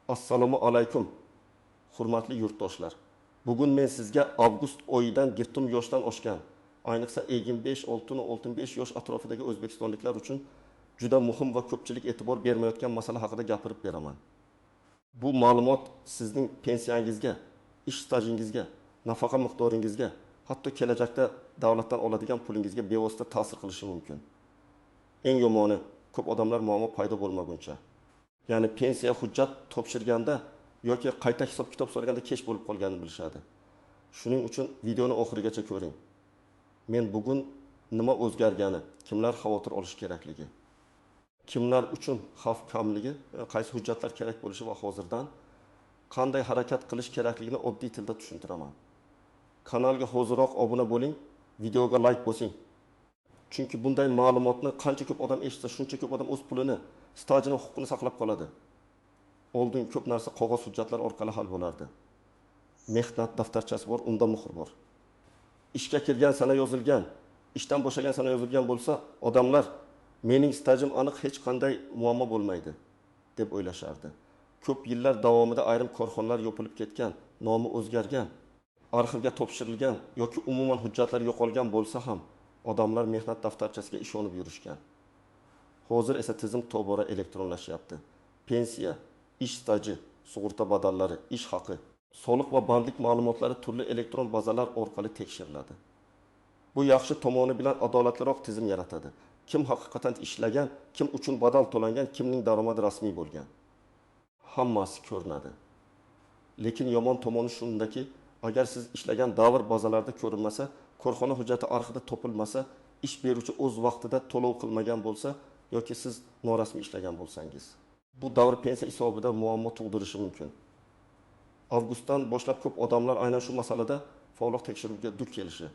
Assalomu alaykum, hurmatli yurtdoshlar. Bugun men sizga avgust oyidan girtum yoshdan oshgan, ayniqsa 25-65 yosh atrofidagi o'zbekistonliklar uchun juda muhim va ko'pchilik e'tibor bermayotgan masala haqida gapirib beraman. Bu ma'lumot sizning pensiyangizga, ish stajingizga, nafaqa miqdoringizga, hatto kelajakda davlatdan oladigan pulingizga bevosita ta'sir qilishi mumkin. Eng yomoni, ko'p odamlar muammo paydo bo'lmaguncha, ya'ni pensiya hujjat topshirganda yoki qayta hisob kitob so'raganda kech bo'lib qolganini bilishadi. Shuning uchun videoni oxirigacha ko'ring. Men bugun nima o'zgargani, kimlar xavotir olish kerakligi, kimlar uchun xavf kamligi, qaysi hujjatlar kerak bo'lishi va hozirdan qanday harakat qilish kerakligini oddiy tilda tushuntiraman. Kanalga hoziroq obuna bo'ling, videoga like bosing. Chunki bunday ma'lumotni qancha ko'p odam eshitsa, shuncha ko'p odam o'z pulini, stajini, huquqini saqlab qoladi. Oldin ko'p narsa qog'oz hujjatlar orqali hal bo'lardi. Mehnat daftarchasi bor, unda muhr bor. Ishga kirgan sana yozilgan, ishdan bo'shagan sana yozilgan bo'lsa, odamlar mening stajim aniq, hech qanday muammo bo'lmaydi deb o'ylashardi. Ko'p yillar davomida ayrim korxonalar yopilib ketgan, nomi o'zgargan, arxivga topshirilgan yoki umuman hujjatlar yo'qolgan bo'lsa ham odamlar mehnat daftarchasiga ishonib yurishgan. Hozir esa tizim tobora elektronlashyapti. Pensiya, ish staji, sug'urta badallari, ish haqi, soliq va bandlik ma'lumotlari turli elektron bazalar orqali tekshiriladi. Bu yaxshi tomoni bilan adolatliroq tizim yaratadi. Kim haqiqatan ishlagan, kim uchun badal to'langan, kimning daromadi rasmiy bo'lgan, hammasi ko'rinadi. Lekin yomon tomoni shundaki, agar siz ishlagan davr bazalarida ko'rinmasa, korxona hujjati arxivida topilmasa, ish beruvchi o'z vaqtida to'lov qilmagan bo'lsa yoki siz norasmiy ishlagan bo'lsangiz, bu davr pensiya hisobida muammo tug'dirishi mumkin. Avgustdan boshlab ko'p odamlar aynan shu masalada faollik tekshiruviga duch kelishi,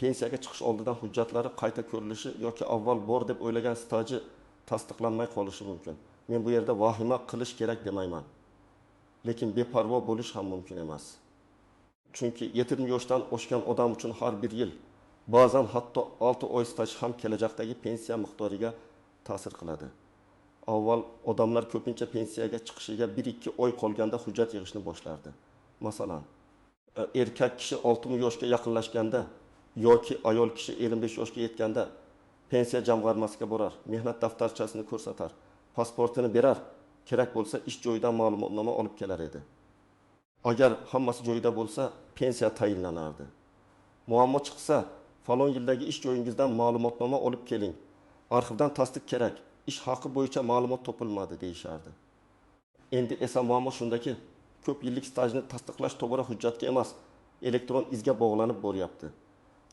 pensiyaga chiqish oldidan hujjatlari qayta ko'rilishi yoki avval bor deb o'ylagan staji tasdiqlanmay qolishi mumkin. Men bu yerda vahima qilish kerak demayman. Lekin beparvo bo'lish ham mumkin emas. Chunki 70 yoshdan oshgan odam uchun har bir yil, ba'zan hatto 6 oy staj ham kelajakdagi pensiya miqdoriga ta'sir qiladi. Avval odamlar ko'pincha pensiyaga chiqishiga 1-2 oy qolganda hujjat yig'ishni boshlardi. Masalan, erkak kishi 60 yoshga yaqinlashganda yoki ayol kishi 55 yoshga yetganda pensiya jamg'armasiga borar, mehnat daftarchasini ko'rsatar, pasportini berar, kerak bo'lsa ish joyidan ma'lumotnoma olib kelar edi. Agar hammasi joyida bo'lsa, pensiya tayinlanardi. Muammo chiqsa, falon yildagi ish joyingizdan ma'lumotnoma olib keling. Arxivdan tasdiq kerak, ish haqi bo'yicha ma'lumot topilmadi deyishardi. Endi esa muammo shundaki, ko'p yillik stajni tasdiqlash to'g'ri hujjatga emas, elektron izga bog'lanib boryapti.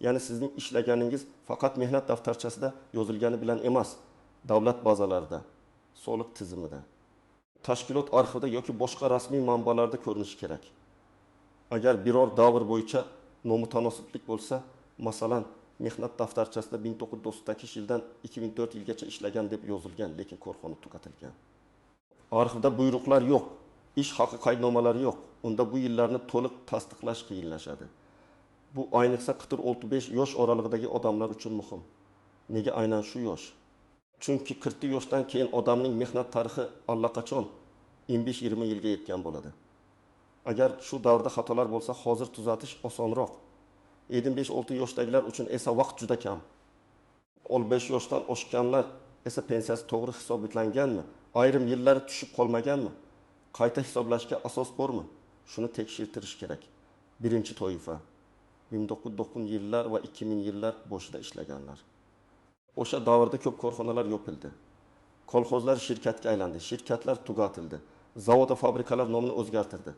Ya'ni sizning ishlaganingiz faqat mehnat daftarchasida yozilgani bilan emas, davlat bazalarida, soliq tizimida, tashkilot arxivida yoki boshqa rasmiy manbalarda ko'rinishi kerak. Agar biror davr bo'yicha nomutanosiblik bo'lsa, masalan, mehnat daftarchasida 1998 yildan 2004 yilgacha ishlagan deb yozilgan, lekin korxona tugatilgan. Arxivda buyruqlar yo'q, ish haqi qaydnomalari yo'q. Unda bu yillarni to'liq tasdiqlash qiyinlashadi. Bu ayniqsa 40-35 yosh oralig'idagi odamlar uchun muhim. Nega aynan shu yosh? Chunki 40 yoshdan keyin odamning mehnat tarixi allaqachon 15-20 yilga yetgan bo'ladi. Agar shu davrda xatolar bo'lsa, hozir tuzatish osonroq. 75-6 yoshdagilar uchun esa vaqt juda kam. 15 yoshdan oshganlar esa pensiyasi to'g'ri hisoblanganmi? Ayrim yillari tushib qolmaganmi? Qayta hisoblashga asos bormi? Shuni tekshirtirish kerak. Birinchi toifa 1990 yillar va 2000 yillar boshida ishlaganlar. O'sha davrda ko'p korxonalar yopildi. Kolxozlar shirkatga aylandi, shirkatlar tugatildi. Zavod va fabrikalar nomini o'zgartirdi.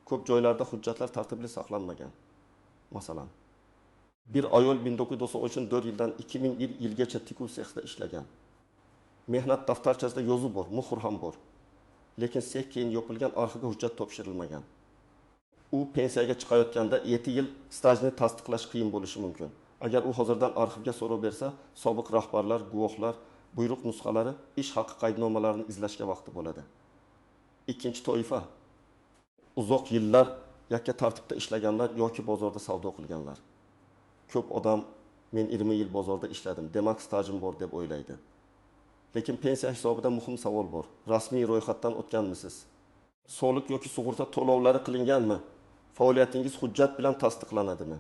Ko'p joylarda hujjatlar tartibli saqlanmagan. Masalan, bir ayol 1994 yildan 2000 yilgacha tikuv sexda ishlagan. Mehnat daftarchasida yozuv bor, muhr ham bor. Lekin sex keyin yopilgan, arxivga hujjat topshirilmagan. U pensiyaga chiqayotganda 7 yil stajni tasdiqlash qiyin bo'lishi mumkin. Agar u hozirdan arxivga so'rov bersa, sobiq rahbarlar, guvohlar, buyruq nusxalari, ish haqi qaydnomalarini izlashga vaqti bo'ladi. Ikkinchi toifa uzoq yillar yakka tartibda ishlaganlar yoki bozorda savdo qilganlar. Ko'p odam men 20 yil bozorda ishladim, demak stajim bor deb o'ylaydi. Lekin pensiya hisobida muhim savol bor. Rasmiy ro'yxatdan o'tganmisiz? soliq yoki sug'urta to'lovlari qilinganmi? Faoliyatingiz hujjat bilan tasdiqlanadimi?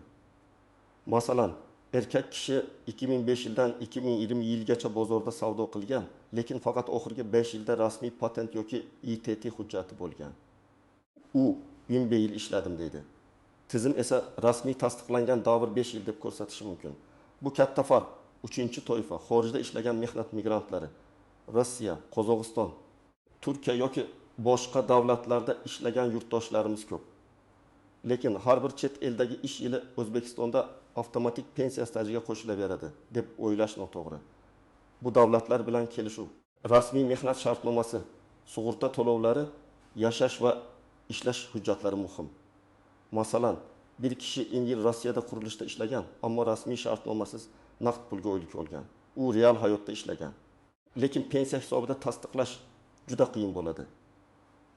Masalan, erkak kishi 2005 yildan 2020 yilgacha bozorda savdo qilgan, lekin faqat oxirgi 5 yilda rasmiy patent yoki ITT hujjati bo'lgan. U 25 yil ishladim deydi. Tizim esa rasmiy tasdiqlangan davr 5 yil deb ko'rsatishi mumkin. Bu katta farq. Uchinchi toifa xorijda ishlagan mehnat migrantlari, Rossiya, Qozog'iston, Turkiya yoki boshqa davlatlarda ishlagan yurtdoshlarimiz ko'p. Lekin har bir chet eldagi ish yili O'zbekistonda avtomatik pensiya stajiga qo'shilaveradi deb o'ylash noto'g'ri. Bu davlatlar bilan kelishuv, rasmiy mehnat shartnomasi, sug'urta to'lovlari, yashash va ishlash hujjatlari muhim. Masalan, bir kishi yil Rossiyada qurilishda ishlagan, ammo rasmiy shartnomasiz naqd pulga oylik olgan. U real hayotda ishlagan. Lekin pensiya hisobida tasdiqlash juda qiyin bo'ladi.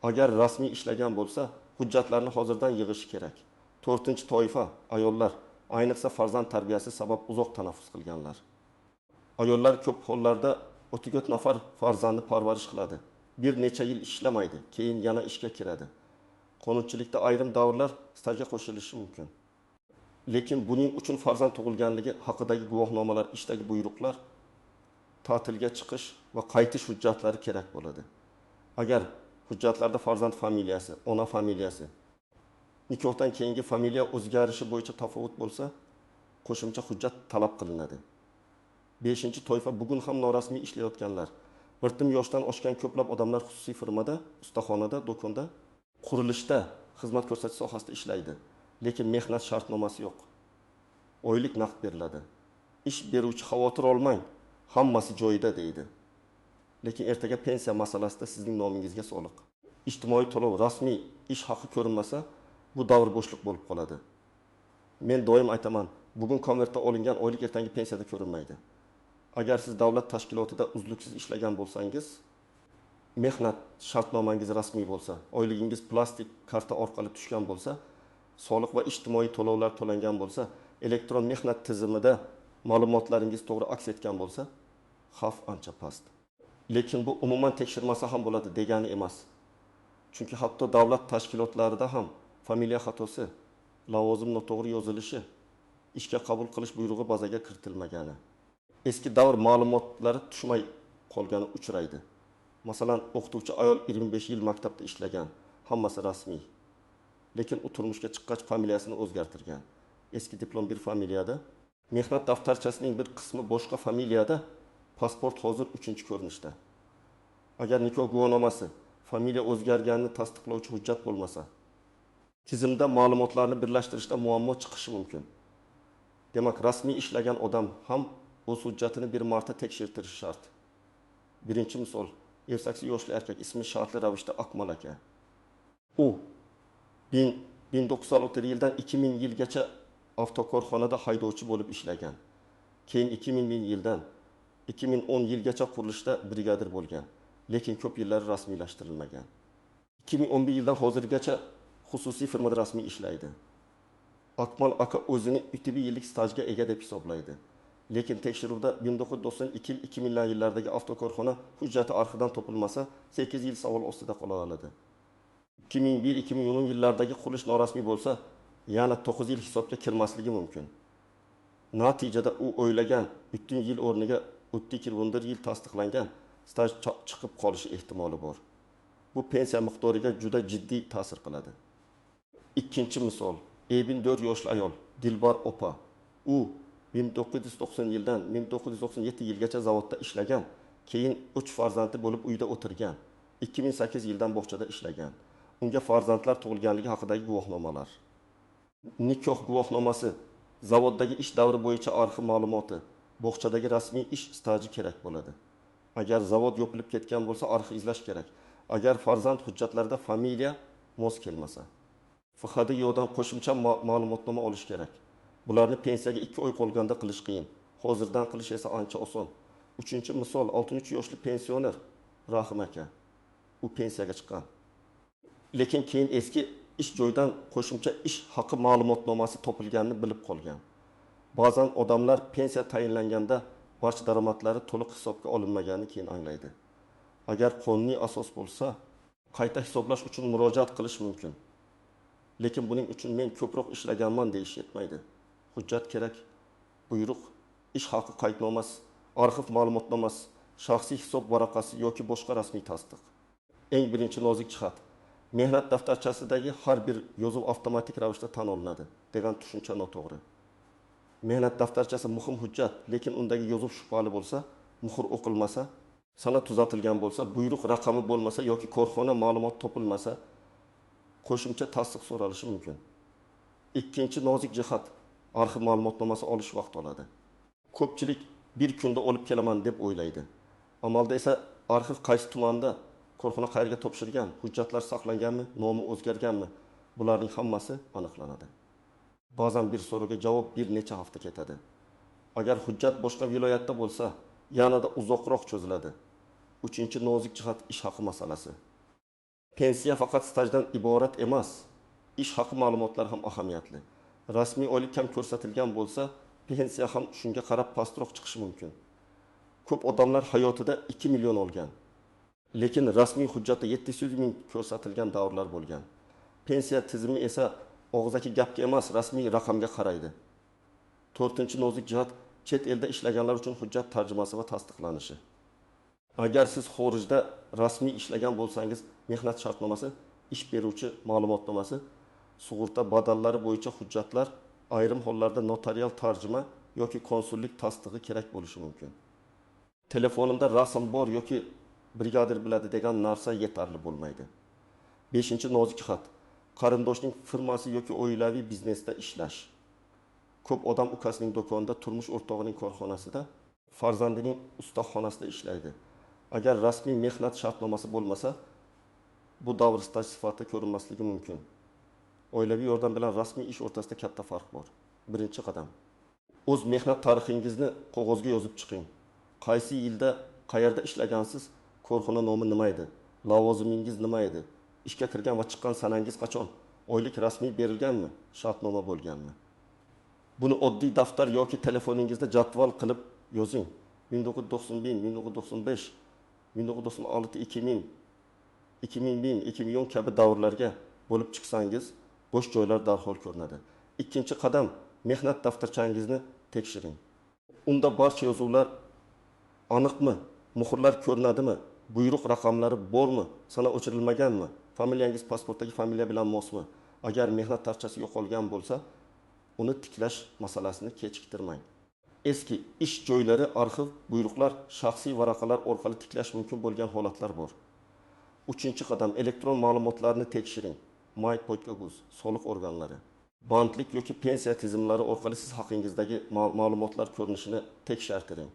Agar rasmiy ishlagan bo'lsa, hujjatlarni hozirdan yig'ish kerak. 4-toifa ayollar, ayniqsa farzand tarbiyasi sabab uzoq tanaffus qilganlar. Ayollar ko'p hollarda 34 nafar farzandni parvarish qiladi. Bir necha yil ishlamaydi, keyin yana ishga kiradi. Qonunchilikda ayrim davrlar stajga qo'shilishi mumkin. Lekin buning uchun farzand tug'ilganligi haqidagi guvohnomalar, ishdagi buyruqlar, ta'tilga chiqish va qaytish hujjatlari kerak bo'ladi. Agar hujjatlarda farzand familiyasi, ona familiyasi, nikohdan keyingi familiya o'zgarishi bo'yicha tafovut bo'lsa, qo'shimcha hujjat talab qilinadi. 5-toifa bugun ham norasmiy ishlayotganlar. Bir yoshdan oshgan ko'plab odamlar xususiy firmada, ustaxonada, do'konda, qurilishda, xizmat ko'rsatish sohasida ishlaydi. Lekin mehnat shartnomasi yo'q. Oylik naqd beriladi. Ish beruvchi xavotir olmang, hammasi joyida deydi. Lekin ertaga pensiya masalasida sizning nomingizga soliq, ijtimoiy to'lov, rasmiy ish haqi ko'rinmasa, bu davr bo'shliq bo'lib qoladi. Men doim aytaman, bugun konvertda olingan oylik ertangi pensiyada ko'rinmaydi. Agar siz davlat tashkilotida uzluksiz ishlagan bo'lsangiz, mehnat shartnomangiz rasmiy bo'lsa, oyligingiz plastik karta orqali tushgan bo'lsa, soliq va ijtimoiy to'lovlar to'langan bo'lsa, elektron mehnat tizimida ma'lumotlaringiz to'g'ri aks etgan bo'lsa, xavf ancha past. Lekin bu umuman tekshirmasa ham bo'ladi degani emas. Chunki hatto davlat tashkilotlarida ham familiya xatosi, lavozim noto'g'ri yozilishi, ishga qabul qilish buyrug'i bazaga kiritilmagani, eski davr ma'lumotlari tushmay qolgani uchraydi. Masalan, o'qituvchi ayol 25 yil maktabda ishlagan, hammasi rasmiy. Lekin u turmushga chiqqach familiyasini o'zgartirgan. Eski diplom bir familiyada, mehnat daftarchasining bir qismi boshqa familiyada, pasport hozir 3-ko'rinishda. Agar nikoh guvohnomasi, familiya o'zgarganini tasdiqlovchi hujjat bo'lmasa, tizimda ma'lumotlarni birlashtirishda muammo chiqishi mumkin. Demak, rasmiy ishlagan odam ham o'z hujjatini bir marta tekshirtirishi shart. Birinchi misol, 28 yoshli erkak, ismi shartli ravishda Akmal aka. U 1906 yildan 2000 yilgacha avtokorxonada haydovchi bo'lib ishlagan. Keyin 2000 yildan 2010 yilgacha qurilishda brigadir bo'lgan, lekin ko'p yillar rasmiylashtirilmagan. 2011 yildan hozirgacha xususiy firmada rasmiy ishlaydi. Akmal aka o'zini 2 yillik stajga ega deb hisoblaydi. Lekin tekshiruvda 1992-2000 yillardagi avtokorxona hujjati arxidan topilmasa, 8 yil savol ostida qola oladi. 2001-2010 yillardagi qurilish norasmiy bo'lsa, yana 9 yil hisobga kirmasligi mumkin. Natijada u o'ylagan 3 yil o'rniga 31 yil tasdiqlangan staj chiqib qolishi ehtimoli bor. Bu pensiya miqdoriga juda jiddiy ta'sir qiladi. Ikkinchi misol, 54 yoshli ayol Dilbar opa. U 1990 yildan 1997 yilgacha zavodda ishlagan, keyin 3 farzandli bo'lib uyda o'tirgan. 2008 yildan bog'chada ishlagan. Unga farzandlar tug'ilganligi haqidagi guvohnomalar, nikoh guvohnomasi, zavoddagi ish davri bo'yicha arxiv ma'lumoti, bog'chadagi rasmiy ish staji kerak bo'ladi. Agar zavod yopilib ketgan bo'lsa, arxiv izlash kerak. Agar farzand hujjatlarida familiya mos kelmasa, FHDYodan qo'shimcha ma'lumotnoma olish kerak. Bularni pensiyaga 2 oy qolganda qilish qiyin. Hozirdan qilish esa ancha oson. 3-misol, 63 yoshli pensioner Rahim aka. U pensiyaga chiqqan. Lekin keyin eski ish joyidan qo'shimcha ish haqi ma'lumotnomasi topilganini bilib qolgan. Ba'zan odamlar pensiya tayinlanganda barcha daromadlari to'liq hisobga olinmaganini keyin anglaydi. Agar qonuniy asos bo'lsa, qayta hisoblash uchun murojaat qilish mumkin. Lekin buning uchun men ko'proq ishlaganman deyish yetmaydi. Hujjat kerak, buyruq, ish haqi qaydnomasi, arxiv ma'lumotnomasi, shaxsiy hisob varaqasi yoki boshqa rasmiy tasdiq. Eng birinchi nozik jihat, mehnat daftarchasidagi har bir yozuv avtomatik ravishda tan olinadi degan tushuncha noto'g'ri. Mehnat daftarchasi muhim hujjat, lekin undagi yozuv shubhali bo'lsa, muhr o'qilmasa, sanad tuzatilgan bo'lsa, buyruq raqami bo'lmasa yoki korxona ma'lumot topilmasa, qo'shimcha tasdiq so'ralishi mumkin. Ikkinchi nozik jihat, arxiv ma'lumotnomasi olish vaqt oladi. Ko'pchilik bir kunda olib kelaman deb o'ylaydi. Amalda esa arxiv qaysi tumanda, korxona qayerga topshirgan, hujjatlar saqlanganmi, nomi o'zgarganmi, bularning hammasi aniqlanadi. Ba'zan bir so'rovga javob bir necha hafta ketadi. Agar hujjat boshqa viloyatda bo'lsa, yanada uzoqroq cho'ziladi. Uchinchi nozik jihat ish haqi masalasi. Pensiya faqat stajdan iborat emas. Ish haqi ma'lumotlari ham ahamiyatli. Rasmiy oylik kam ko'rsatilgan bo'lsa, pensiya ham shunga qarab pastroq chiqishi mumkin. Ko'p odamlar hayotida 2 million olgan. Lekin rasmiy hujjatda 700 ming ko'rsatilgan davrlar bo'lgan. Pensiya tizimi esa og'zaki gapga emas, rasmiy raqamga qaraydi. To'rtinchi nozik jihat chet elda ishlaganlar uchun hujjat tarjimasi va tasdiqlanishi. Agar siz xorijda rasmiy ishlagan bo'lsangiz, mehnat shartnomasi, ish beruvchi ma'lumotnomasi, sug'urta badallari bo'yicha hujjatlar, ayrim hollarda notarial tarjima yoki konsullik tasdig'i kerak bo'lishi mumkin. Telefonimda rasm bor yoki brigadir biladi degan narsa yetarli bo'lmaydi. 5-nozik jihat, qarindoshning firmasi yoki oilaviy biznesda ishlash. Ko'p odam ukasining do'konida, turmush o'rtog'ining korxonasida, farzandining ustaxonasida ishlaydi. Agar rasmiy mehnat shartnomasi bo'lmasa, bu davr staj sifatida ko'rinmasligi mumkin. Oilaviy yordam bilan rasmiy ish o'rtasida katta farq bor. Birinchi qadam. O'z mehnat tarixingizni qog'ozga yozib chiqing. Qaysi yilda, qayerda ishlagansiz, korxona nomi nima edi, lavozimingiz nima edi, ishga kirgan va chiqqan sanangiz qachon, oylik rasmiy berilganmi, shartnoma bo'lganmi? Buni oddiy daftar yoki telefoningizda jadval qilib yozing. 1991, 1995, 1996, 2000, 2000, 2010 kabi davrlarga bo'lib chiqsangiz, bo'sh joylar darhol ko'rinadi. Ikkinchi qadam, mehnat daftarchangizni tekshiring. Unda barcha yozuvlar aniqmi? Muhrlar ko'rinadimi? Buyruq raqamlari bormi? Sana o'chirilmaganmi? Familiyangiz pasportdagi familiya bilan mosmi? Agar mehnat tarchasi yo'qolgan bo'lsa, uni tiklash masalasini kechiktirmang. Eski ish joylari, arxiv, buyruqlar, shaxsiy varaqalar orqali tiklash mumkin bo'lgan holatlar bor. Uchinchi qadam, elektron ma'lumotlarni tekshiring. My.guz, soliq organlari, bandlik yoki pensiya tizimlari orqali siz haqingizdagi ma'lumotlar ko'rinishini tekshirtiring.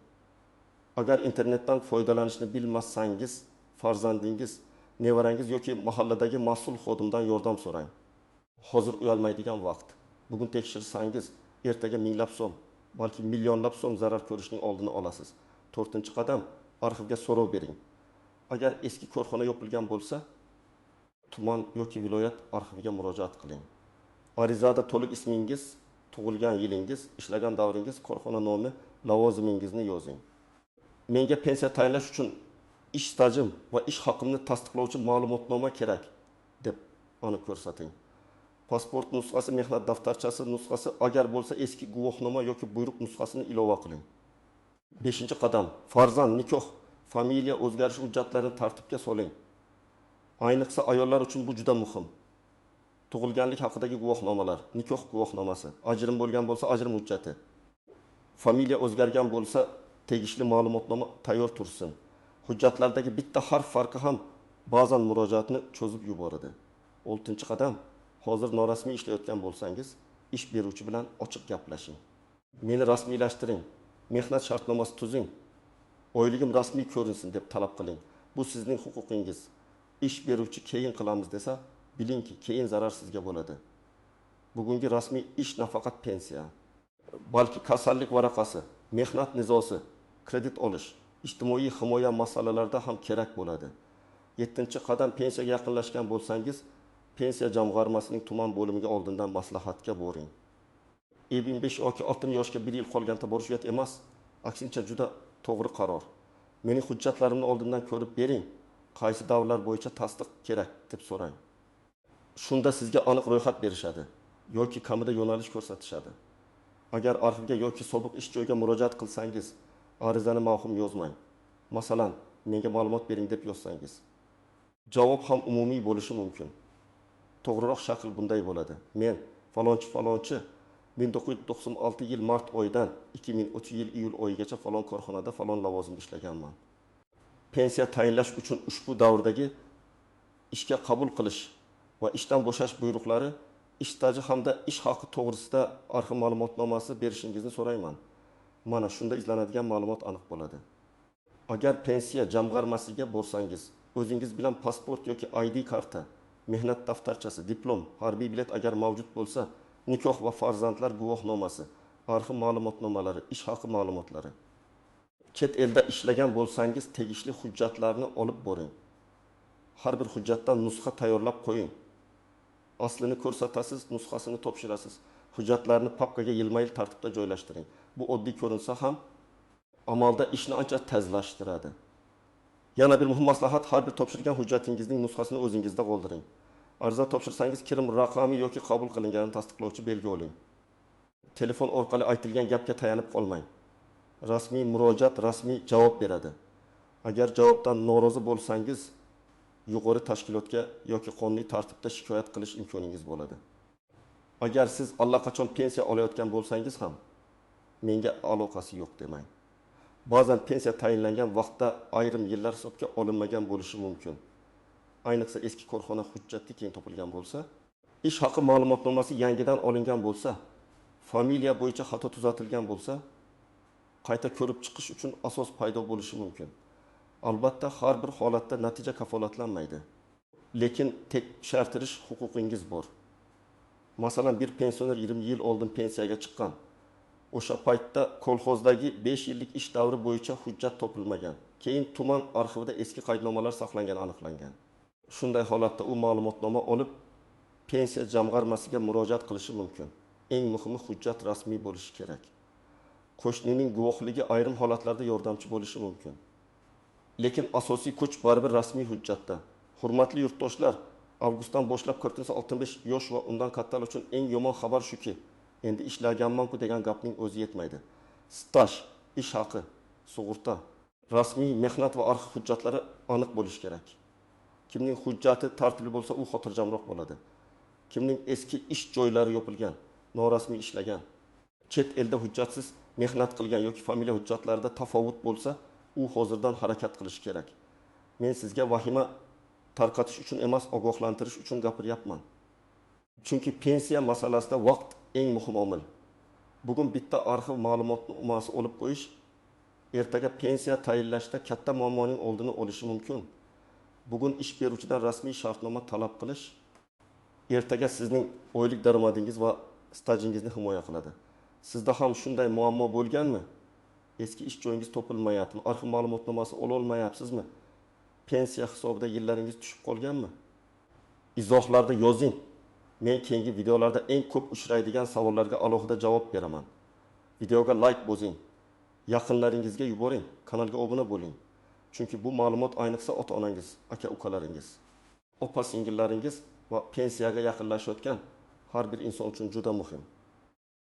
Agar internetdan foydalanishni bilmasangiz, farzandingiz, nevarangiz yoki mahalladagi mas'ul xodimdan yordam so'rang. Hozir uyalmaydigan vaqt. Bugun tekshirsangiz, ertaga minglab so'm, balki millionlab so'm zarar ko'rishning oldini olasiz. To'rtinchi qadam, arxivga so'rov bering. Agar eski korxona yopilgan bo'lsa, tuman yoki viloyat arxiviga murojaat qiling. Arizada to'liq ismingiz, tug'ilgan yilingiz, ishlagan davringiz, korxona nomi, lavozimingizni yozing. Menga pensiya tayinlash uchun ish stajim va ish haqimni tasdiqlovchi ma'lumotnoma kerak deb aniq ko'rsating. Pasport nusxasi, mehnat daftarchasi nusxasi, agar bo'lsa eski guvohnoma yoki buyruq nusxasini ilova qiling. 5-qadam, farzand, nikoh, familiya o'zgarish hujjatlarini tartibga soling. Ayniqsa ayollar uchun bu juda muhim. Tug'ilganlik haqidagi guvohnomalar, nikoh guvohnomasi, ajrim bo'lgan bo'lsa ajrim hujjati. Familiya o'zgargan bo'lsa tegishli ma'lumotnoma tayyor tursin. Hujjatlardagi bitta harf farqi ham ba'zan murojaatni cho'zib yuboradi. 6-qadam, hozir norasmiy ishlayotgan bo'lsangiz, ish beruvchi bilan ochiq gaplashing. Meni rasmiylashtiring, mehnat shartnomasi tuzing, oyligim rasmiy ko'rinsin deb talab qiling. Bu sizning huquqingiz. Ish beruvchi keyin qilamiz desa, bilingki, keyin zarar sizga bo'ladi. Bugungi rasmiy ish nafaqat pensiya, balki kasallik varaqasi, mehnat nizosi, kredit olish, ijtimoiy himoya masalalarida ham kerak bo'ladi. 7-qadam, pensiyaga yaqinlashgan bo'lsangiz, pensiya jamg'armasining tuman bo'limiga oldindan maslahatga boring. 25 yoki 60 yoshga 1 yil qolganda borish uyat emas, aksincha juda to'g'ri qaror. Mening hujjatlarimni oldindan ko'rib bering. qaysi davrlar bo'yicha tasdiq kerak deb so'rang. Shunda sizga aniq ro'yxat berishadi yoki kamida yo'nalish ko'rsatishadi. Agar arxivga yoki sobiq ish joyiga murojaat qilsangiz, arizani mavhum yozmang. Masalan, menga ma'lumot bering deb yozsangiz. Javob ham umumiy bo'lishi mumkin. To'g'riroq shakl bunday bo'ladi. Men falonchi 1996 yil mart oyidan 2003 yil iyul oyigacha falon korxonada falon lavozimda ishlaganman. Pensiya tayinlash uchun ushbu davrdagi ishga qabul qilish va ishdan bo'shash buyruqlari, ish staji hamda ish haqi to'g'risida arxiv ma'lumotnomasi berishingizni so'rayman. Mana shunda izlanadigan ma'lumot aniq bo'ladi. Agar pensiya jamg'armasiga borsangiz, o'zingiz bilan pasport yoki ID karta, mehnat daftarchasi, diplom, harbiy bilet agar mavjud bo'lsa, nikoh va farzandlar guvohnomasi, arxiv ma'lumotnomalari, ish haqi ma'lumotlari. Chet elda ishlagan bo'lsangiz, tegishli hujjatlarni olib boring. Har bir hujjatdan nusxa tayyorlab qo'ying. Aslini ko'rsatasiz, nusxasini topshirasiz. Hujjatlarni papkaga yilma-yil tartibda joylashtiring. Bu oddiy ko'rinsa ham amalda ishni ancha tezlashtiradi. Yana bir muhim maslahat, har bir topshirgan hujjatingizning nusxasini o'zingizda qoldiring. Ariza topshirsangiz kirim raqami yoki qabul qilinganini tasdiqlovchi belgi oling. Telefon orqali aytilgan gapga tayanib qolmang. Rasmiy murojaat rasmiy javob beradi. Agar javobdan norozi bo'lsangiz, yuqori tashkilotga yoki qonuniy tartibda shikoyat qilish imkoningiz bo'ladi. Agar siz allaqachon pensiya olayotgan bo'lsangiz ham, menga aloqasi yo'q demang. Ba'zan pensiya tayinlangan vaqtda ayrim yillar hisobga olinmagan bo'lishi mumkin. Ayniqsa eski korxona hujjati keyin topilgan bo'lsa, ish haqi ma'lumotnomasi yangidan olingan bo'lsa, familiya bo'yicha xato tuzatilgan bo'lsa, qayta ko'rib chiqish uchun asos paydo bo'lishi mumkin. Albatta, har bir holatda natija kafolatlanmaydi. Lekin tekshirdirish huquqingiz bor. Masalan, bir pensioner 20 yil oldin pensiyaga chiqqan. O'sha paytda kolxozdagi 5 yillik ish davri bo'yicha hujjat topilmagan. Keyin tuman arxivida eski qaydnomalar saqlangani aniqlangan. Shunday holatda u ma'lumotnoma olib, pensiya jamg'armasiga murojaat qilishi mumkin. Eng muhimi, hujjat rasmiy bo'lishi kerak. Qo'shnining guvohligi ayrim holatlarda yordamchi bo'lishi mumkin. Lekin asosiy kuch baribir rasmiy hujjatda. Hurmatli yurtdoshlar, avgustdan boshlab 65 yosh va undan kattalar uchun eng yomon xabar shuki, endi ishlaganman-ku degan gapning o'zi yetmaydi. Staj, ish haqi, sug'urta, rasmiy mehnat va arxiv hujjatlari aniq bo'lishi kerak. Kimning hujjati tartibli bo'lsa, u xotirjamroq bo'ladi. Kimning eski ish joylari yopilgan, norasmiy ishlagan, chet elda hujjatsiz mehnat qilgan yoki familiya hujjatlarida tafovut bo'lsa, u hozirdan harakat qilish kerak. Men sizga vahima tarqatish uchun emas, ogohlantirish uchun gapiryapman. Chunki pensiya masalasida vaqt eng muhim omil. Bugun bitta arxiv ma'lumotnomasi olib qo'yish ertaga pensiya tayinlashda katta muammoning oldini olishi mumkin. Bugun ish beruvchidan rasmiy shartnoma talab qilish ertaga sizning oylik daromadingiz va stajingizni himoya qiladi. Sizda ham shunday muammo bo'lganmi? Eski ish joyingiz topilmayapti, arxiv ma'lumotnomasi ola olmayapsizmi? Pensiya hisobida yillaringiz tushib qolganmi? Izohlarda yozing. Men keyingi videolarda eng ko'p uchraydigan savollarga alohida javob beraman. Videoga like bosing, yaqinlaringizga yuboring, kanalga obuna bo'ling. Chunki bu ma'lumot ayniqsa ota-onangiz, aka-ukalaringiz, opa-singillaringiz va pensiyaga yaqinlashayotgan har bir inson uchun juda muhim.